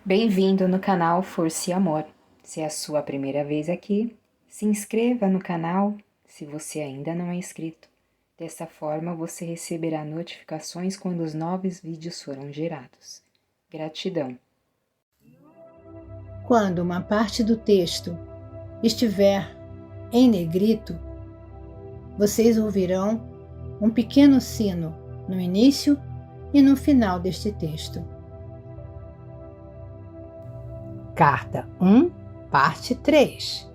Bem-vindo no canal Força e Amor. Se é a sua primeira vez aqui, se inscreva no canal se você ainda não é inscrito. Dessa forma, você receberá notificações quando os novos vídeos forem gerados. Gratidão. Quando uma parte do texto estiver em negrito, vocês ouvirão um pequeno sino no início e no final deste texto. Carta 1, parte 3.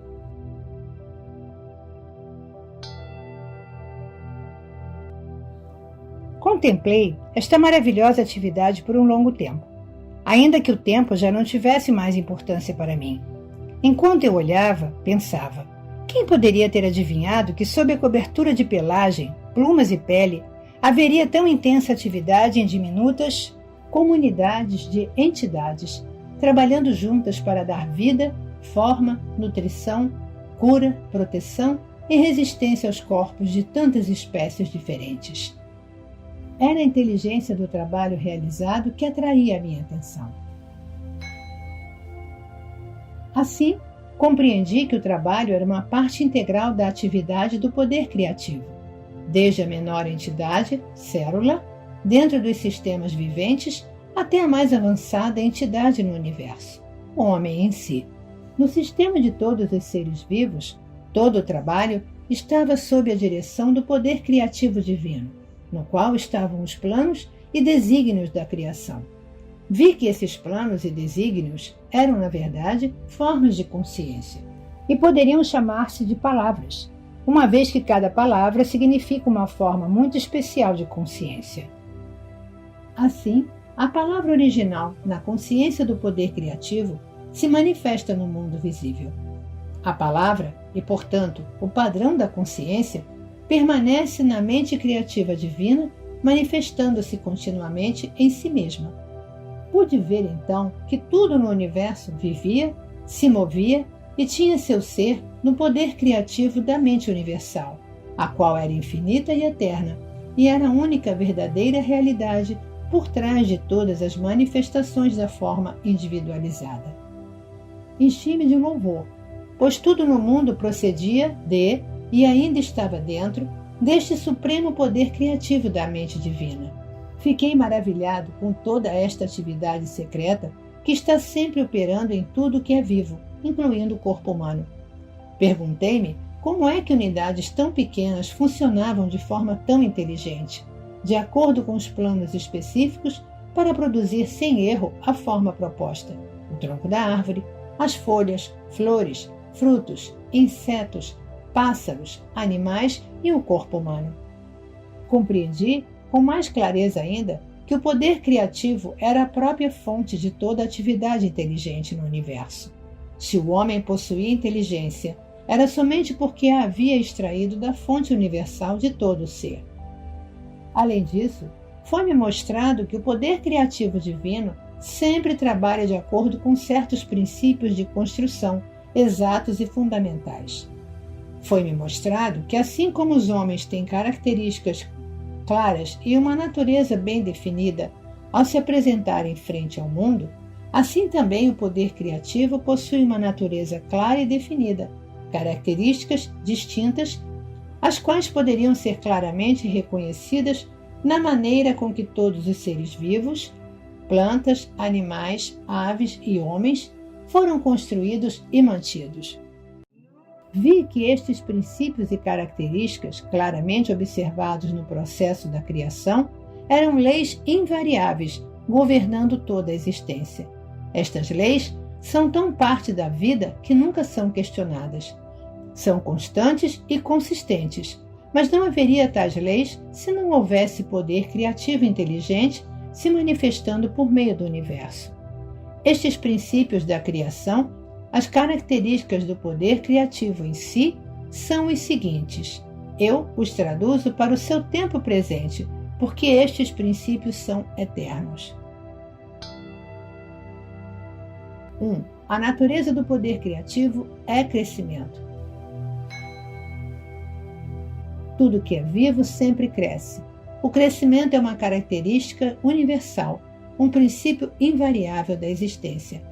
Contemplei esta maravilhosa atividade por um longo tempo, ainda que o tempo já não tivesse mais importância para mim. Enquanto eu olhava, pensava: quem poderia ter adivinhado que sob a cobertura de pelagem, plumas e pele, haveria tão intensa atividade em diminutas comunidades de entidades, trabalhando juntas para dar vida, forma, nutrição, cura, proteção e resistência aos corpos de tantas espécies diferentes. Era a inteligência do trabalho realizado que atraía a minha atenção. Assim, compreendi que o trabalho era uma parte integral da atividade do poder criativo, desde a menor entidade, célula, dentro dos sistemas viventes, até a mais avançada entidade no universo, o homem em si. No sistema de todos os seres vivos, todo o trabalho estava sob a direção do poder criativo divino, no qual estavam os planos e desígnios da criação. Vi que esses planos e desígnios eram, na verdade, formas de consciência, e poderiam chamar-se de palavras, uma vez que cada palavra significa uma forma muito especial de consciência. Assim, a palavra original na consciência do poder criativo se manifesta no mundo visível. A palavra, e portanto o padrão da consciência, permanece na mente criativa divina, manifestando-se continuamente em si mesma. Pude ver então que tudo no universo vivia, se movia e tinha seu ser no poder criativo da mente universal, a qual era infinita e eterna, e era a única verdadeira realidade por trás de todas as manifestações da forma individualizada. Enchi-me de louvor, pois tudo no mundo procedia de, e ainda estava dentro, deste supremo poder criativo da mente divina. Fiquei maravilhado com toda esta atividade secreta que está sempre operando em tudo que é vivo, incluindo o corpo humano. Perguntei-me como é que unidades tão pequenas funcionavam de forma tão inteligente, de acordo com os planos específicos, para produzir sem erro a forma proposta: o tronco da árvore, as folhas, flores, frutos, insetos, pássaros, animais e o corpo humano. Compreendi, com mais clareza ainda, que o poder criativo era a própria fonte de toda atividade inteligente no universo. Se o homem possuía inteligência, era somente porque a havia extraído da fonte universal de todo o ser. Além disso, foi-me mostrado que o poder criativo divino sempre trabalha de acordo com certos princípios de construção, exatos e fundamentais. Foi-me mostrado que, assim como os homens têm características claras e uma natureza bem definida ao se apresentarem frente ao mundo, assim também o poder criativo possui uma natureza clara e definida, características distintas, as quais poderiam ser claramente reconhecidas na maneira com que todos os seres vivos, plantas, animais, aves e homens, foram construídos e mantidos. Vi que estes princípios e características, claramente observados no processo da criação, eram leis invariáveis, governando toda a existência. Estas leis são tão parte da vida que nunca são questionadas. São constantes e consistentes, mas não haveria tais leis se não houvesse poder criativo inteligente se manifestando por meio do universo. Estes princípios da criação, as características do poder criativo em si, são os seguintes. Eu os traduzo para o seu tempo presente, porque estes princípios são eternos. 1. A natureza do poder criativo é crescimento. Tudo que é vivo sempre cresce. O crescimento é uma característica universal, um princípio invariável da existência.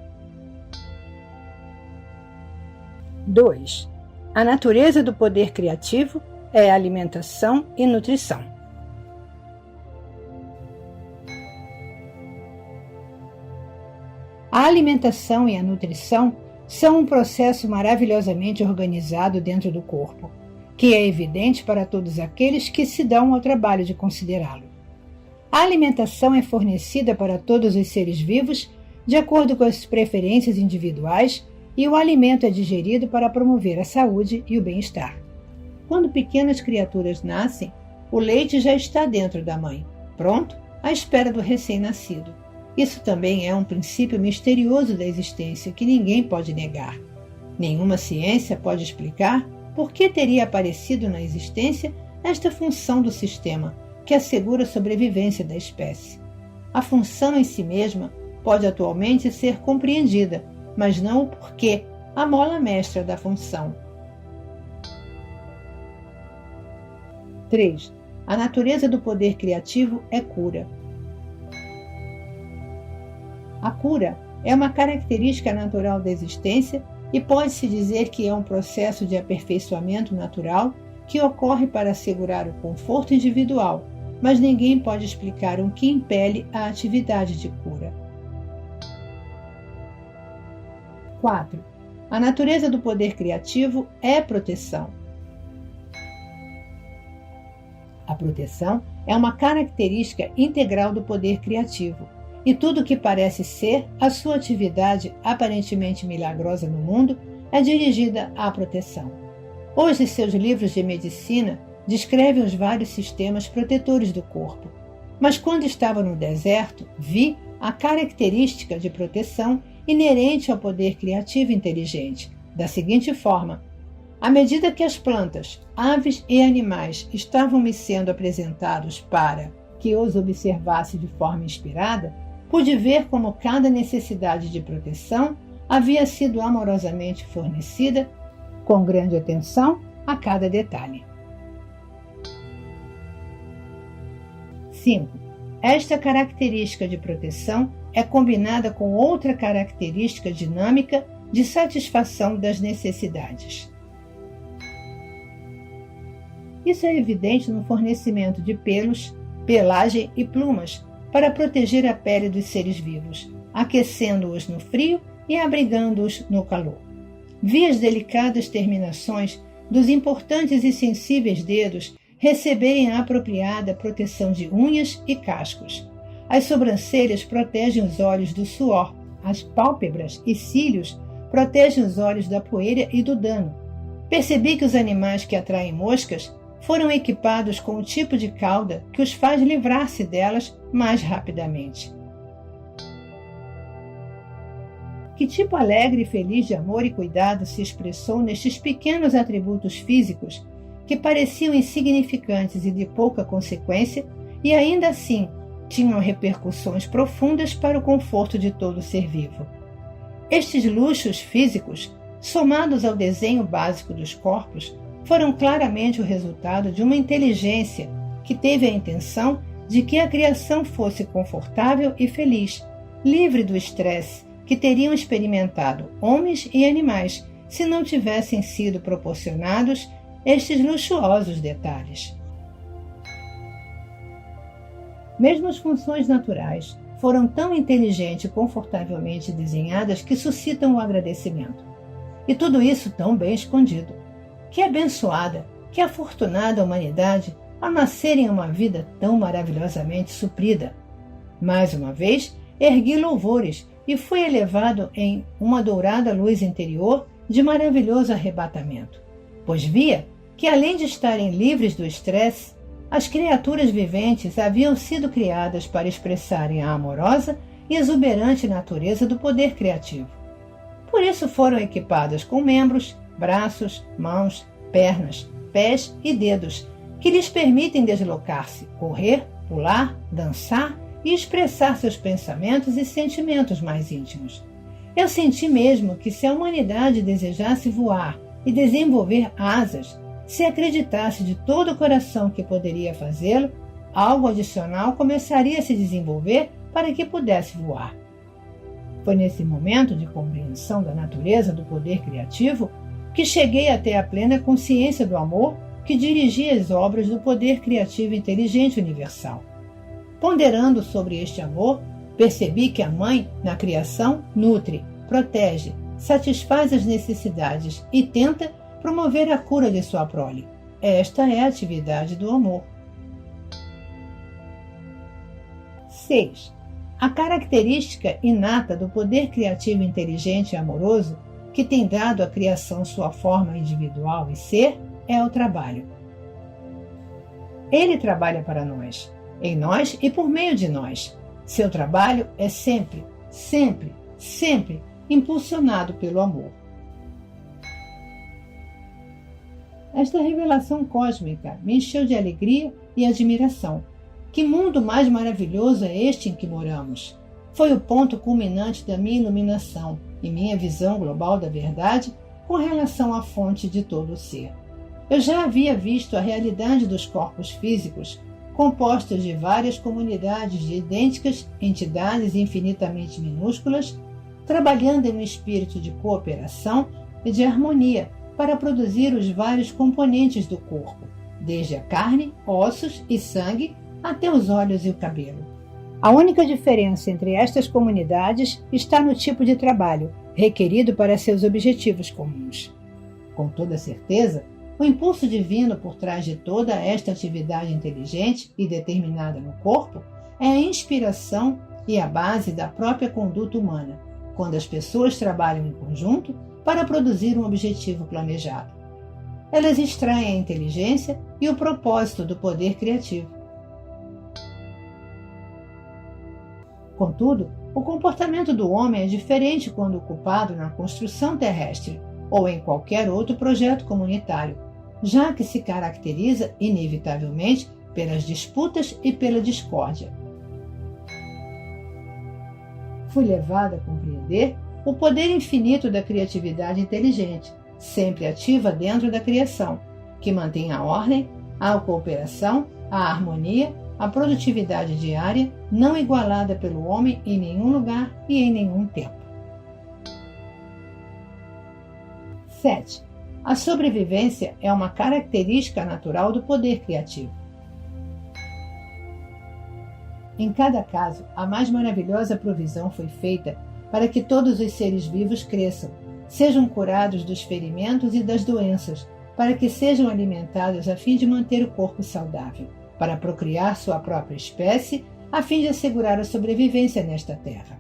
2. A natureza do poder criativo é alimentação e nutrição. A alimentação e a nutrição são um processo maravilhosamente organizado dentro do corpo, que é evidente para todos aqueles que se dão ao trabalho de considerá-lo. A alimentação é fornecida para todos os seres vivos de acordo com as preferências individuais e o alimento é digerido para promover a saúde e o bem-estar. Quando pequenas criaturas nascem, o leite já está dentro da mãe, pronto, à espera do recém-nascido. Isso também é um princípio misterioso da existência que ninguém pode negar. Nenhuma ciência pode explicar por que teria aparecido na existência esta função do sistema, que assegura a sobrevivência da espécie. A função em si mesma pode atualmente ser compreendida, mas não o porquê, a mola mestra da função. 3. A natureza do poder criativo é cura. A cura é uma característica natural da existência e pode-se dizer que é um processo de aperfeiçoamento natural que ocorre para assegurar o conforto individual, mas ninguém pode explicar o que impele a atividade de cura. 4. A natureza do poder criativo é proteção. A proteção é uma característica integral do poder criativo, e tudo que parece ser a sua atividade aparentemente milagrosa no mundo é dirigida à proteção. Hoje, seus livros de medicina descrevem os vários sistemas protetores do corpo, mas quando estava no deserto, vi a característica de proteção inerente ao poder criativo inteligente, da seguinte forma: à medida que as plantas, aves e animais estavam me sendo apresentados para que os observasse de forma inspirada, pude ver como cada necessidade de proteção havia sido amorosamente fornecida, com grande atenção a cada detalhe. 5. Esta característica de proteção é combinada com outra característica dinâmica de satisfação das necessidades. Isso é evidente no fornecimento de pelos, pelagem e plumas para proteger a pele dos seres vivos, aquecendo-os no frio e abrigando-os no calor. Vi as delicadas terminações dos importantes e sensíveis dedos receberem a apropriada proteção de unhas e cascos. As sobrancelhas protegem os olhos do suor, as pálpebras e cílios protegem os olhos da poeira e do dano. Percebi que os animais que atraem moscas foram equipados com o tipo de cauda que os faz livrar-se delas mais rapidamente. Que tipo alegre e feliz de amor e cuidado se expressou nestes pequenos atributos físicos que pareciam insignificantes e de pouca consequência e ainda assim tinham repercussões profundas para o conforto de todo ser vivo. Estes luxos físicos, somados ao desenho básico dos corpos, foram claramente o resultado de uma inteligência que teve a intenção de que a criação fosse confortável e feliz, livre do estresse que teriam experimentado homens e animais se não tivessem sido proporcionados estes luxuosos detalhes. Mesmo as funções naturais foram tão inteligente e confortavelmente desenhadas que suscitam o agradecimento. E tudo isso tão bem escondido. Que abençoada, que afortunada a humanidade ao nascer em uma vida tão maravilhosamente suprida. Mais uma vez, ergui louvores e fui elevado em uma dourada luz interior de maravilhoso arrebatamento, pois via que, além de estarem livres do estresse, as criaturas viventes haviam sido criadas para expressarem a amorosa e exuberante natureza do poder criativo. Por isso foram equipadas com membros, braços, mãos, pernas, pés e dedos, que lhes permitem deslocar-se, correr, pular, dançar e expressar seus pensamentos e sentimentos mais íntimos. Eu senti mesmo que se a humanidade desejasse voar e desenvolver asas, se acreditasse de todo o coração que poderia fazê-lo, algo adicional começaria a se desenvolver para que pudesse voar. Foi nesse momento de compreensão da natureza do poder criativo que cheguei até a plena consciência do amor que dirigia as obras do poder criativo inteligente universal. Ponderando sobre este amor, percebi que a mãe, na criação, nutre, protege, satisfaz as necessidades e tenta promover a cura de sua prole. Esta é a atividade do amor. 6. A característica inata do poder criativo inteligente e amoroso, que tem dado à criação sua forma individual e ser, é o trabalho. Ele trabalha para nós, em nós e por meio de nós. Seu trabalho é sempre, sempre, sempre impulsionado pelo amor. Esta revelação cósmica me encheu de alegria e admiração. Que mundo mais maravilhoso é este em que moramos? Foi o ponto culminante da minha iluminação e minha visão global da verdade com relação à fonte de todo o ser. Eu já havia visto a realidade dos corpos físicos, compostos de várias comunidades de idênticas entidades infinitamente minúsculas, trabalhando em um espírito de cooperação e de harmonia para produzir os vários componentes do corpo, desde a carne, ossos e sangue até os olhos e o cabelo. A única diferença entre estas comunidades está no tipo de trabalho requerido para seus objetivos comuns. Com toda certeza, o impulso divino por trás de toda esta atividade inteligente e determinada no corpo é a inspiração e a base da própria conduta humana, quando as pessoas trabalham em conjunto para produzir um objetivo planejado. Elas extraem a inteligência e o propósito do poder criativo. Contudo, o comportamento do homem é diferente quando ocupado na construção terrestre ou em qualquer outro projeto comunitário, já que se caracteriza inevitavelmente pelas disputas e pela discórdia. Fui levada a compreender o poder infinito da criatividade inteligente, sempre ativa dentro da criação, que mantém a ordem, a cooperação, a harmonia, a produtividade diária, não igualada pelo homem em nenhum lugar e em nenhum tempo. 7. A sobrevivência é uma característica natural do poder criativo. Em cada caso, a mais maravilhosa provisão foi feita para que todos os seres vivos cresçam, sejam curados dos ferimentos e das doenças, para que sejam alimentados a fim de manter o corpo saudável, para procriar sua própria espécie, a fim de assegurar a sobrevivência nesta terra.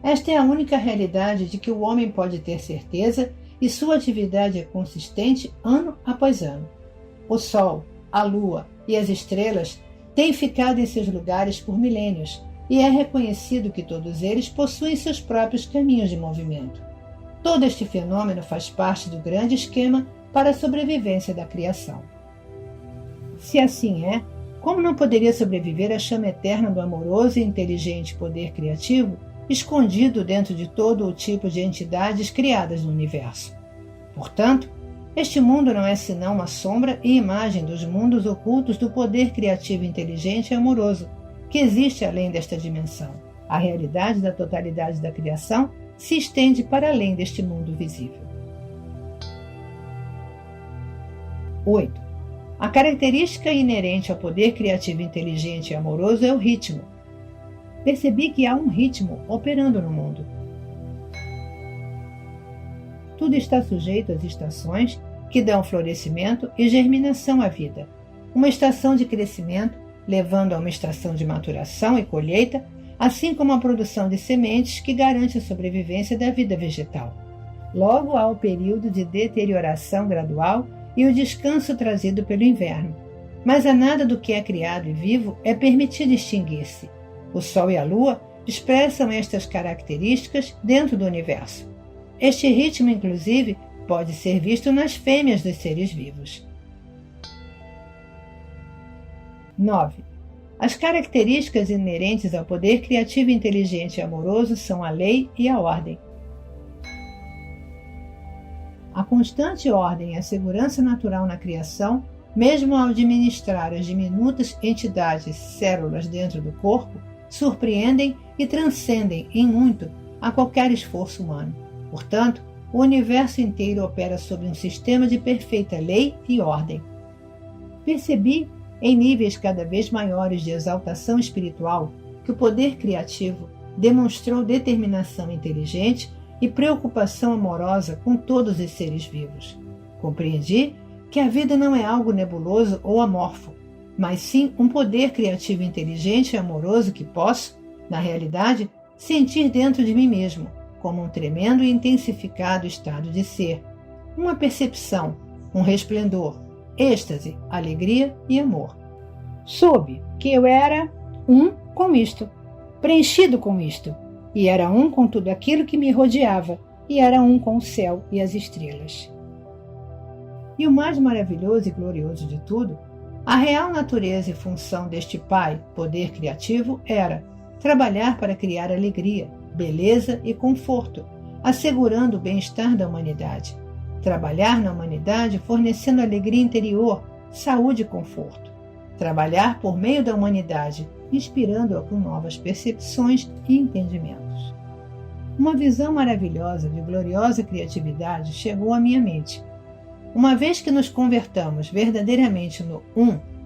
Esta é a única realidade de que o homem pode ter certeza e sua atividade é consistente ano após ano. O Sol, a Lua e as estrelas têm ficado em seus lugares por milênios e é reconhecido que todos eles possuem seus próprios caminhos de movimento. Todo este fenômeno faz parte do grande esquema para a sobrevivência da criação. Se assim é, como não poderia sobreviver a chama eterna do amoroso e inteligente poder criativo, escondido dentro de todo o tipo de entidades criadas no universo? Portanto, este mundo não é senão uma sombra e imagem dos mundos ocultos do poder criativo inteligente e amoroso, que existe além desta dimensão. A realidade da totalidade da criação se estende para além deste mundo visível. 8. A característica inerente ao poder criativo inteligente e amoroso é o ritmo. Percebi que há um ritmo operando no mundo. Tudo está sujeito às estações que dão florescimento e germinação à vida. Uma estação de crescimento, levando a uma estação de maturação e colheita, assim como a produção de sementes que garante a sobrevivência da vida vegetal. Logo há o período de deterioração gradual e o descanso trazido pelo inverno. Mas a nada do que é criado e vivo é permitido extinguir-se. O Sol e a Lua expressam estas características dentro do universo. Este ritmo, inclusive, pode ser visto nas fêmeas dos seres vivos. 9. As características inerentes ao poder criativo, inteligente e amoroso são a lei e a ordem. A constante ordem e a segurança natural na criação, mesmo ao administrar as diminutas entidades células dentro do corpo, surpreendem e transcendem em muito a qualquer esforço humano. Portanto, o universo inteiro opera sob um sistema de perfeita lei e ordem. Percebi, em níveis cada vez maiores de exaltação espiritual, que o poder criativo demonstrou determinação inteligente e preocupação amorosa com todos os seres vivos. Compreendi que a vida não é algo nebuloso ou amorfo, mas sim um poder criativo inteligente e amoroso que posso, na realidade, sentir dentro de mim mesmo, como um tremendo e intensificado estado de ser, uma percepção, um resplendor, êxtase, alegria e amor. Soube que eu era um com isto, preenchido com isto, e era um com tudo aquilo que me rodeava, e era um com o céu e as estrelas. E o mais maravilhoso e glorioso de tudo, a real natureza e função deste Pai, poder criativo, era trabalhar para criar alegria, beleza e conforto, assegurando o bem-estar da humanidade. Trabalhar na humanidade fornecendo alegria interior, saúde e conforto. Trabalhar por meio da humanidade, inspirando-a com novas percepções e entendimentos. Uma visão maravilhosa de gloriosa criatividade chegou à minha mente. Uma vez que nos convertamos verdadeiramente no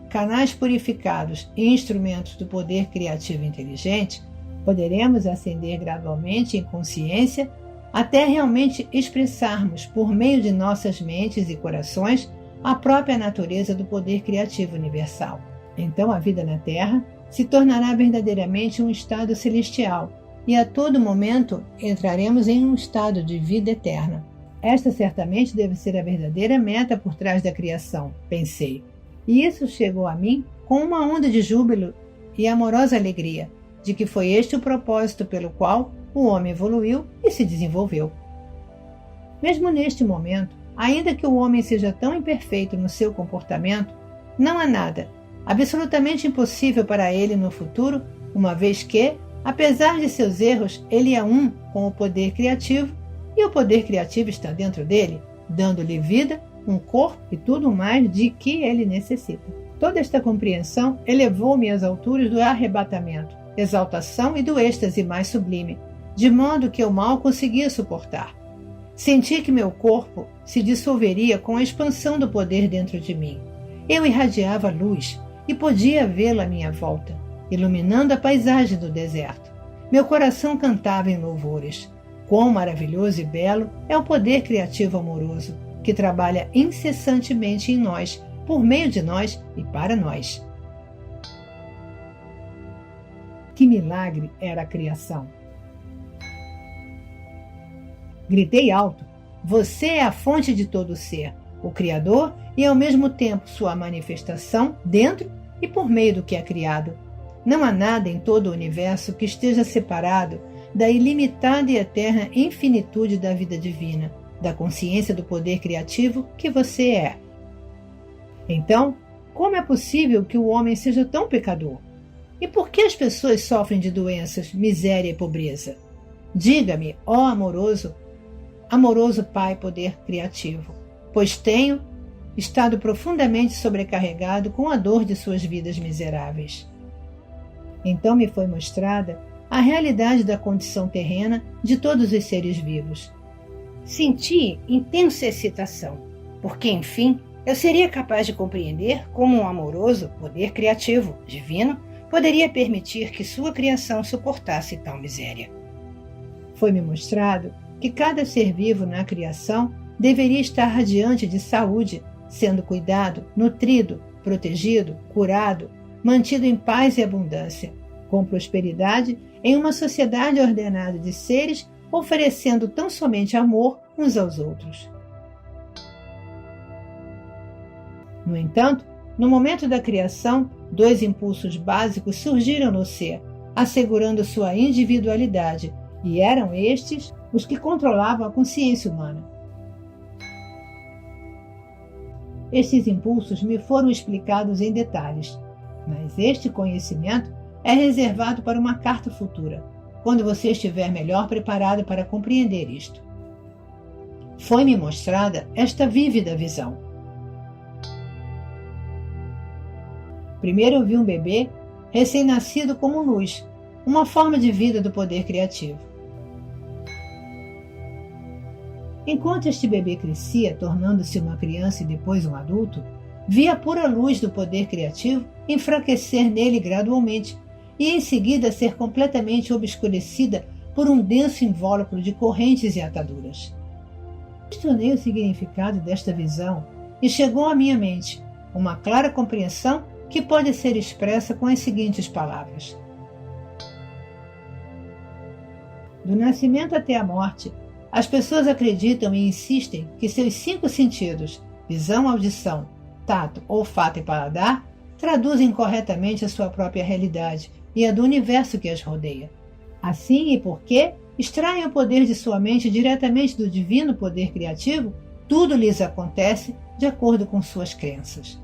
canais purificados e instrumentos do poder criativo inteligente, poderemos ascender gradualmente em consciência até realmente expressarmos, por meio de nossas mentes e corações, a própria natureza do poder criativo universal. Então a vida na Terra se tornará verdadeiramente um estado celestial e a todo momento entraremos em um estado de vida eterna. Esta certamente deve ser a verdadeira meta por trás da criação, pensei. E isso chegou a mim com uma onda de júbilo e amorosa alegria, de que foi este o propósito pelo qual o homem evoluiu e se desenvolveu. Mesmo neste momento, ainda que o homem seja tão imperfeito no seu comportamento, não há nada absolutamente impossível para ele no futuro, uma vez que, apesar de seus erros, ele é um com o poder criativo e o poder criativo está dentro dele, dando-lhe vida, um corpo e tudo mais de que ele necessita. Toda esta compreensão elevou-me às alturas do arrebatamento, exaltação e do êxtase mais sublime, de modo que eu mal conseguia suportar. Senti que meu corpo se dissolveria com a expansão do poder dentro de mim. Eu irradiava luz e podia vê-la à minha volta, iluminando a paisagem do deserto. Meu coração cantava em louvores. Quão maravilhoso e belo é o poder criativo amoroso, que trabalha incessantemente em nós, por meio de nós e para nós. Que milagre era a criação! Gritei alto. Você é a fonte de todo ser, o Criador e ao mesmo tempo sua manifestação dentro e por meio do que é criado. Não há nada em todo o universo que esteja separado da ilimitada e eterna infinitude da vida divina, da consciência do poder criativo que você é. Então, como é possível que o homem seja tão pecador? E por que as pessoas sofrem de doenças, miséria e pobreza? Diga-me, ó amoroso Pai poder criativo, pois tenho estado profundamente sobrecarregado com a dor de suas vidas miseráveis. Então me foi mostrada a realidade da condição terrena de todos os seres vivos. Senti intensa excitação, porque, enfim, eu seria capaz de compreender como um amoroso poder criativo, divino, poderia permitir que sua criação suportasse tal miséria. Foi-me mostrado que cada ser vivo na criação deveria estar radiante de saúde, sendo cuidado, nutrido, protegido, curado, mantido em paz e abundância, com prosperidade em uma sociedade ordenada de seres oferecendo tão somente amor uns aos outros. No entanto, no momento da criação, dois impulsos básicos surgiram no ser, assegurando sua individualidade, e eram estes os que controlavam a consciência humana. Estes impulsos me foram explicados em detalhes, mas este conhecimento é reservado para uma carta futura, quando você estiver melhor preparado para compreender isto. Foi-me mostrada esta vívida visão. Primeiro eu vi um bebê recém-nascido como luz, uma forma de vida do poder criativo. Enquanto este bebê crescia, tornando-se uma criança e depois um adulto, via a pura luz do poder criativo enfraquecer nele gradualmente e em seguida ser completamente obscurecida por um denso invólucro de correntes e ataduras. Questionei o significado desta visão e chegou à minha mente uma clara compreensão que pode ser expressa com as seguintes palavras: do nascimento até a morte, as pessoas acreditam e insistem que seus 5 sentidos, visão, audição, tato, olfato e paladar, traduzem corretamente a sua própria realidade e a do universo que as rodeia. Assim e porque extraem o poder de sua mente diretamente do divino poder criativo, tudo lhes acontece de acordo com suas crenças.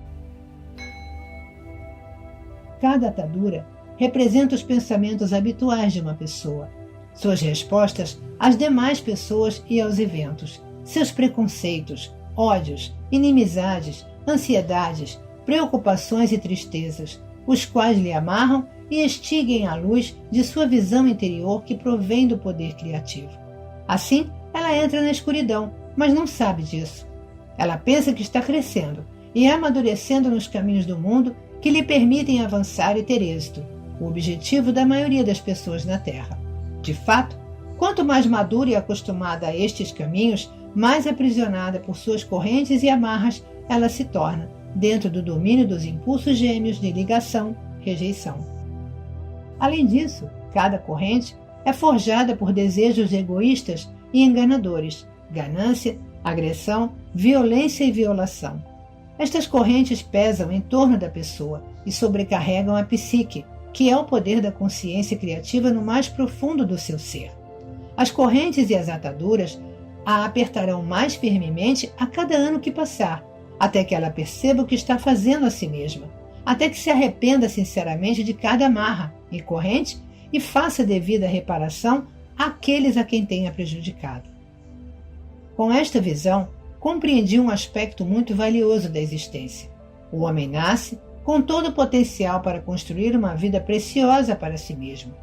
Cada atadura representa os pensamentos habituais de uma pessoa, suas respostas às demais pessoas e aos eventos, seus preconceitos, ódios, inimizades, ansiedades, preocupações e tristezas, os quais lhe amarram e extinguem a luz de sua visão interior que provém do poder criativo. Assim, ela entra na escuridão, mas não sabe disso. Ela pensa que está crescendo e amadurecendo nos caminhos do mundo que lhe permitem avançar e ter êxito, o objetivo da maioria das pessoas na Terra. De fato, quanto mais madura e acostumada a estes caminhos, mais aprisionada por suas correntes e amarras ela se torna, dentro do domínio dos impulsos gêmeos de ligação, rejeição. Além disso, cada corrente é forjada por desejos egoístas e enganadores, ganância, agressão, violência e violação. Estas correntes pesam em torno da pessoa e sobrecarregam a psique, que é o poder da consciência criativa no mais profundo do seu ser. As correntes e as ataduras a apertarão mais firmemente a cada ano que passar, até que ela perceba o que está fazendo a si mesma, até que se arrependa sinceramente de cada amarra e corrente e faça devida reparação àqueles a quem tenha prejudicado. Com esta visão, compreendi um aspecto muito valioso da existência. O homem nasce com todo o potencial para construir uma vida preciosa para si mesmo.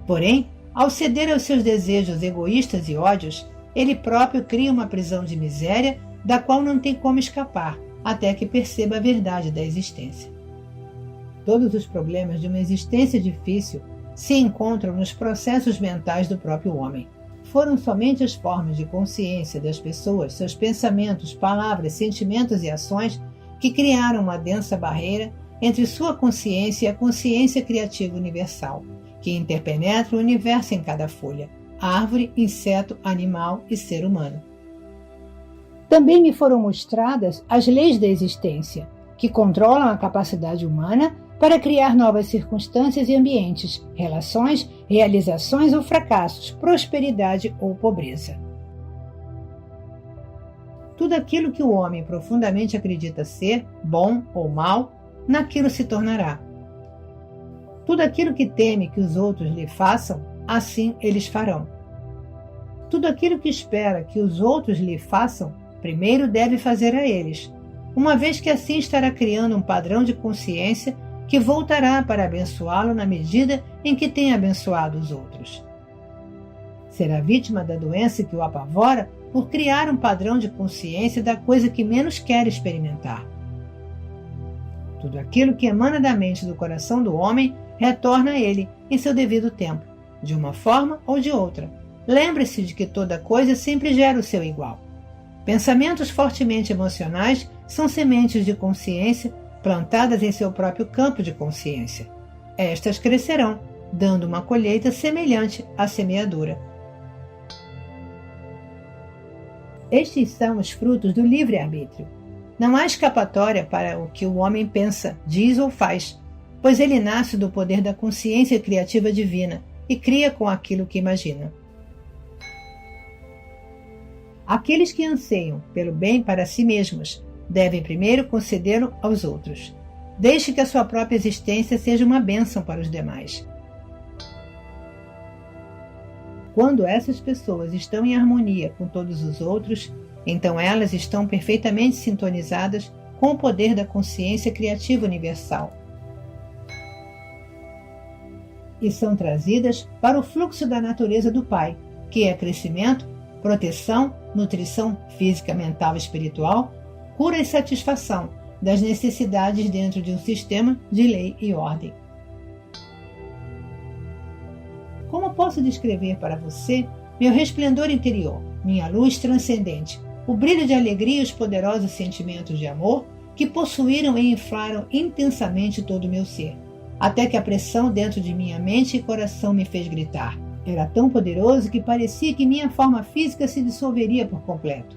Porém, ao ceder aos seus desejos egoístas e ódios, ele próprio cria uma prisão de miséria da qual não tem como escapar, até que perceba a verdade da existência. Todos os problemas de uma existência difícil se encontram nos processos mentais do próprio homem. Foram somente as formas de consciência das pessoas, seus pensamentos, palavras, sentimentos e ações que criaram uma densa barreira entre sua consciência e a consciência criativa universal, que interpenetra o universo em cada folha, árvore, inseto, animal e ser humano. Também me foram mostradas as leis da existência, que controlam a capacidade humana para criar novas circunstâncias e ambientes, relações, realizações ou fracassos, prosperidade ou pobreza. Tudo aquilo que o homem profundamente acredita ser, bom ou mal, naquilo se tornará. Tudo aquilo que teme que os outros lhe façam, assim eles farão. Tudo aquilo que espera que os outros lhe façam, primeiro deve fazer a eles, uma vez que assim estará criando um padrão de consciência que voltará para abençoá-lo na medida em que tem abençoado os outros. Será vítima da doença que o apavora por criar um padrão de consciência da coisa que menos quer experimentar. Tudo aquilo que emana da mente e do coração do homem retorna a ele em seu devido tempo, de uma forma ou de outra. Lembre-se de que toda coisa sempre gera o seu igual. Pensamentos fortemente emocionais são sementes de consciência plantadas em seu próprio campo de consciência. Estas crescerão, dando uma colheita semelhante à semeadura. Estes são os frutos do livre-arbítrio. Não há escapatória para o que o homem pensa, diz ou faz, pois ele nasce do poder da consciência criativa divina e cria com aquilo que imagina. Aqueles que anseiam pelo bem para si mesmos devem primeiro concedê-lo aos outros. Deixe que a sua própria existência seja uma bênção para os demais. Quando essas pessoas estão em harmonia com todos os outros, então elas estão perfeitamente sintonizadas com o poder da consciência criativa universal. e são trazidas para o fluxo da natureza do Pai, que é crescimento, proteção, nutrição física, mental e espiritual, cura e satisfação das necessidades dentro de um sistema de lei e ordem. Como posso descrever para você meu resplendor interior, minha luz transcendente, o brilho de alegria e os poderosos sentimentos de amor que possuíram e inflaram intensamente todo o meu ser, até que a pressão dentro de minha mente e coração me fez gritar. Era tão poderoso que parecia que minha forma física se dissolveria por completo.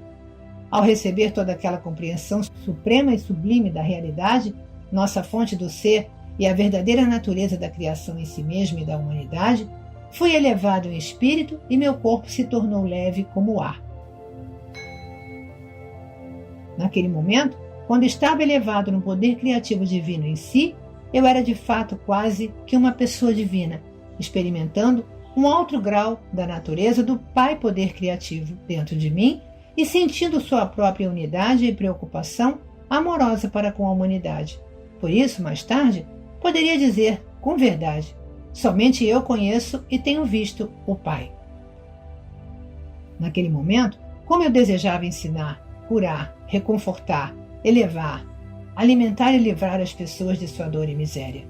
Ao receber toda aquela compreensão suprema e sublime da realidade, nossa fonte do ser e a verdadeira natureza da criação em si mesma e da humanidade, fui elevado em espírito e meu corpo se tornou leve como o ar. Naquele momento, quando estava elevado no poder criativo divino em si, eu era de fato quase que uma pessoa divina, experimentando um alto grau da natureza do Pai Poder Criativo dentro de mim e sentindo sua própria unidade e preocupação amorosa para com a humanidade. Por isso, mais tarde, poderia dizer, com verdade, somente eu conheço e tenho visto o Pai. Naquele momento, como eu desejava ensinar, curar, reconfortar, elevar, alimentar e livrar as pessoas de sua dor e miséria.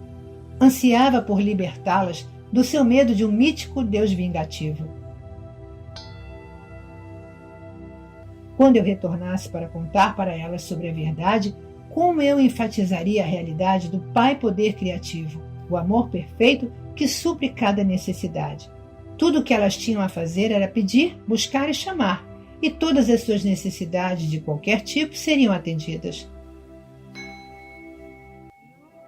Ansiava por libertá-las do seu medo de um mítico Deus vingativo. Quando eu retornasse para contar para elas sobre a verdade, como eu enfatizaria a realidade do Pai Poder Criativo, o amor perfeito que supre cada necessidade. Tudo o que elas tinham a fazer era pedir, buscar e chamar, e todas as suas necessidades de qualquer tipo seriam atendidas.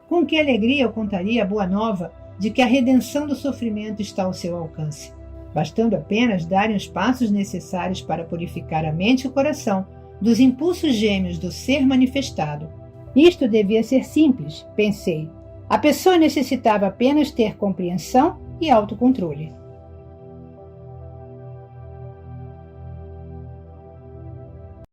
Com que alegria eu contaria a boa nova de que a redenção do sofrimento está ao seu alcance, bastando apenas darem os passos necessários para purificar a mente e o coração dos impulsos gêmeos do ser manifestado. Isto devia ser simples, pensei. A pessoa necessitava apenas ter compreensão e autocontrole.